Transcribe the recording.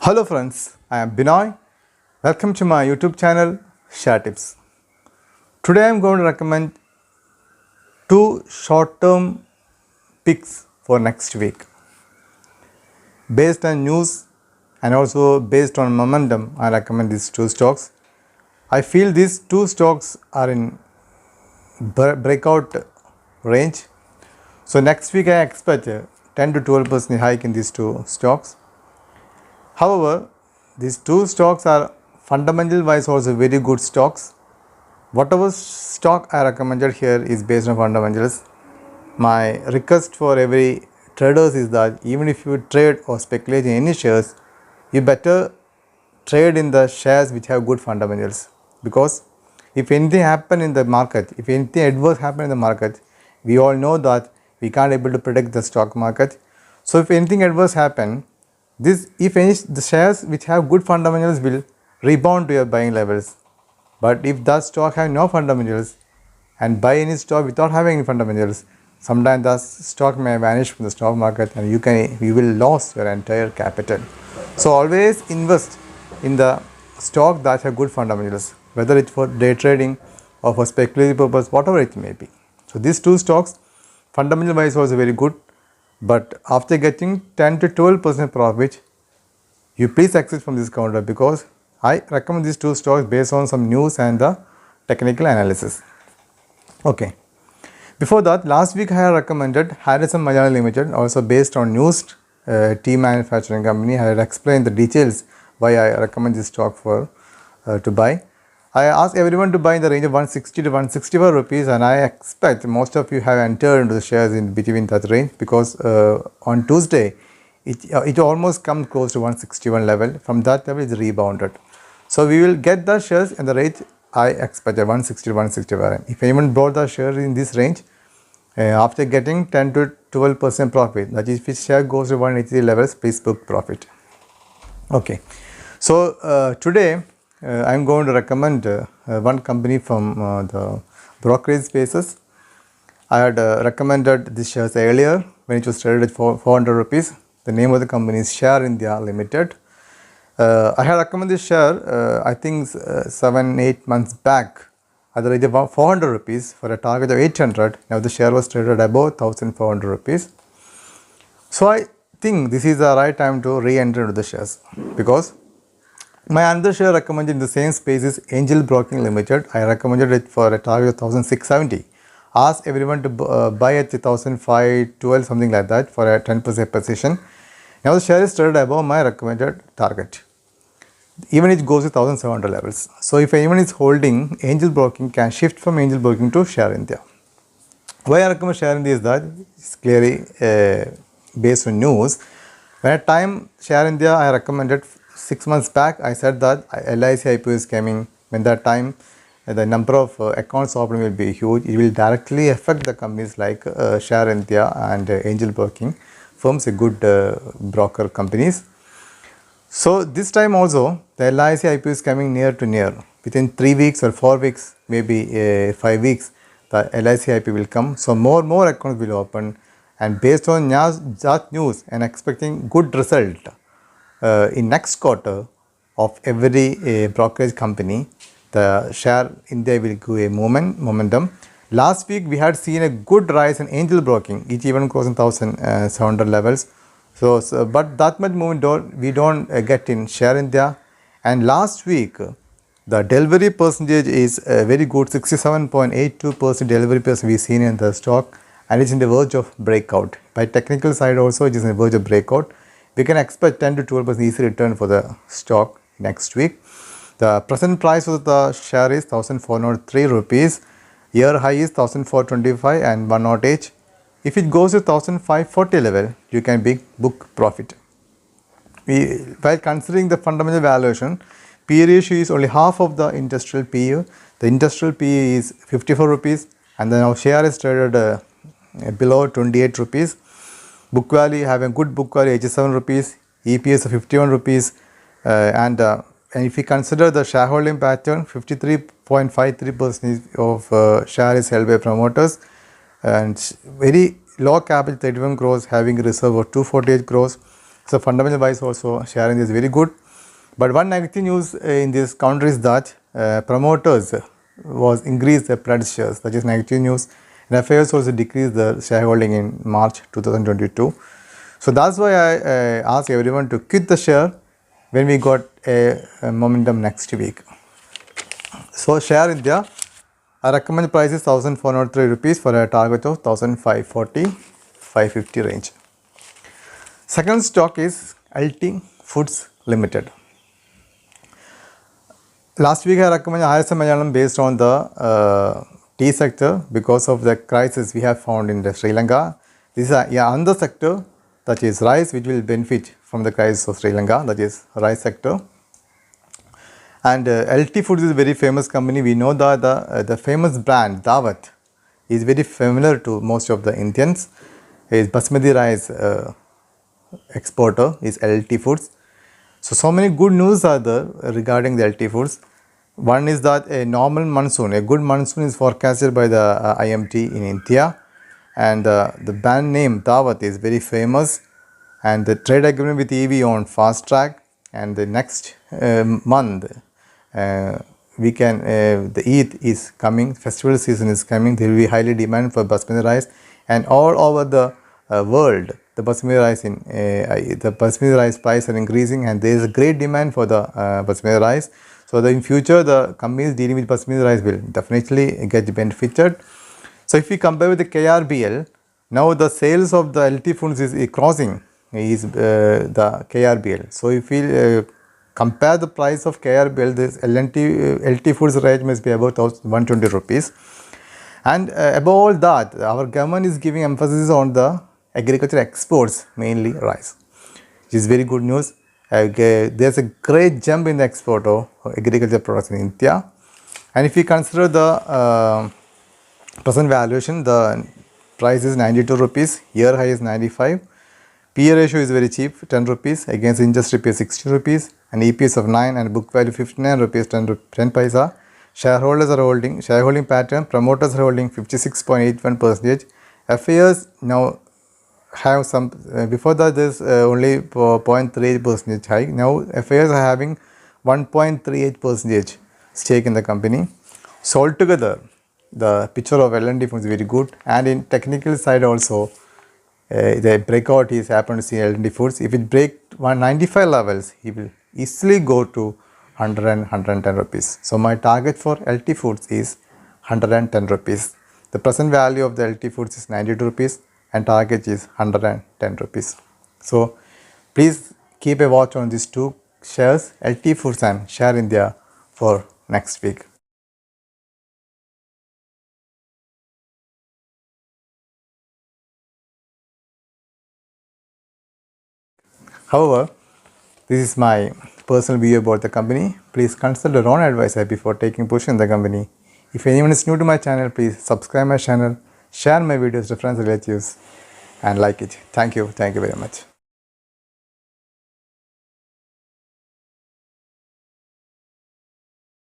Hello friends, I am Binoy. Welcome to my YouTube channel Share Tips. Today I am going to recommend two short-term picks for next week. Based on news and also based on momentum, I recommend these two stocks. I feel these two stocks are in breakout range. So next week I expect a 10 to 12% hike in these two stocks. However, these two stocks are fundamental wise also very good stocks. Whatever stock I recommended here is based on fundamentals. My request for every traders is that even if you trade or speculate in any shares, you better trade in the shares which have good fundamentals, because if anything happen in the market, if anything adverse happen in the market, we all know that we can't able to predict the stock market. So if anything adverse happen, the shares which have good fundamentals will rebound to your buying levels. But if that stock have no fundamentals and buy any stock without having any fundamentals, sometimes the stock may vanish from the stock market and you will lose your entire capital. So always invest in the stock that have good fundamentals, whether it's for day trading or for speculative purpose, whatever it may be. So these two stocks fundamental wise was very good, but after getting 10 to 12% profit, you please exit from this counter, because I recommend these two stocks based on some news and the technical analysis. Okay. Before that, last week I had recommended Harrison Mayala Limited, also based on news, tea manufacturing company. I had explained the details why I recommend this stock for to buy. I asked everyone to buy in the range of 160 to 165 rupees, and I expect most of you have entered into the shares in between that range, because on Tuesday it almost comes close to 161 level. From that level it rebounded. So we will get the shares in the rate I expected, 160 to 165. If anyone bought the share in this range, after getting 10 to 12% profit, that is if share goes to 183 levels, please book profit. Okay. So today I am going to recommend one company from the brokerage spaces. I had recommended this shares earlier when it was traded at 400 rupees. The name of the company is Share India Limited. I had recommended this share I think 7-8 months back at the rate of 400 rupees for a target of 800. Now the share was traded above 1400 rupees. So I think this is the right time to re-enter into the shares, because my another share recommended in the same space is Angel Broking Limited. I recommended it for a target of 1670. Asked everyone to buy at 1512, something like that, for a 10% position. Now the share is traded above my recommended target. Even it goes to 1700 levels. So if anyone is holding Angel Broking, can shift from Angel Broking to Share India. Why I recommend Share India is that it's clearly based on news. When at time Share India I recommended 6 months back, I said that LIC IPO is coming. When that time the number of accounts open will be huge. It will directly affect the companies like Share India and Angel Broking firms, a good broker companies. So this time also the LIC IPO is coming near to near. Within 3 weeks or 4 weeks, maybe 5 weeks, the LIC IPO will come. So more accounts will open, and based on that news and expecting good result in next quarter of every brokerage company, the Share India will give a momentum. Last week we had seen a good rise in Angel Broking, it even crossing 1700 levels. So but that much movement we don't get in Share India. And last week the delivery percentage is very good, 67.82% delivery percentage we seen in the stock, and it's in the verge of breakout. By technical side also it is in the verge of breakout. We can expect 10 to 12% easy return for the stock next week. The present price of the share is 1403 rupees. Year high is 1425 and 108. If it goes to 1540 level, you can book profit. While considering the fundamental valuation, PE ratio is only half of the industrial PE. The industrial PE is 54 rupees, and then our share is traded below 28 rupees. Book value, have a good book value, 87 rupees, EPS of 51 rupees, and if we consider the shareholding pattern, 53.53% of share is held by promoters, and very low capital, 31 crores, having a reserve of 248 crores. So fundamental wise also share India is very good. But one negative news in this counter is that promoters was increased the pledged shares. That is negative news. And affairs also decreased the shareholding in March 2022. So that's why I ask everyone to quit the share when we got a momentum next week. So share India, I recommend price is 1403 rupees for a target of 1540, 550 range. Second stock is LT Foods Limited. Last week I recommended ISM Malayalam based on the tea sector because of the crisis we have found in Sri Lanka. This is another sector, that is rice, which will benefit from the crisis of Sri Lanka, that is rice sector. And LT Foods is a very famous company. We know that the famous brand Dawat is very familiar to most of the Indians. Is basmati rice exporter is LT Foods. So many good news are there regarding the LT Foods. One is that a normal monsoon, a good monsoon is forecasted by the IMT in India, and the brand name Dawat is very famous, and the trade agreement with EV on fast track, and the next month we can the Eid is coming, festival season is coming, there will be highly demand for basmati rice, and all over the world the basmati rice price are increasing, and there is a great demand for the basmati rice. So in future the companies dealing with basmati rice will definitely get benefited. So if we compare with the KRBL, now the sales of the LT Foods is crossing the KRBL. So if we compare the price of KRBL, this LT Foods rate must be about 120 rupees. And above all that, our government is giving emphasis on the agriculture exports, mainly rice, which is very good news. There's a great jump in the export of agriculture products in India. And if we consider the present valuation, the price is 92 rupees, year high is 95. PE ratio is very cheap, 10 rupees against industry pay 60 rupees, and EPS of 9 and book value 59 rupees 10 paisa. Shareholders are holding, shareholding pattern, promoters are holding 56.81%. FAs now have some, before that there's only 0.38% hike. Now FAs are having 1.38% stake in the company. So altogether, the picture of L&D is very good, and in technical side also, the breakout is happened to see L&D Foods. If it break 195 levels, he will easily go to 100 and 110 rupees. So my target for LT Foods is 110 rupees. The present value of the LT Foods is 92 rupees and target is 110 rupees. So please keep a watch on these two shares, LT Foods and Share India, for next week. However, this is my personal view about the company. Please consult your own advisor before taking position in the company. If anyone is new to my channel, please subscribe my channel, share my videos to friends and relatives, and like it. Thank you very much.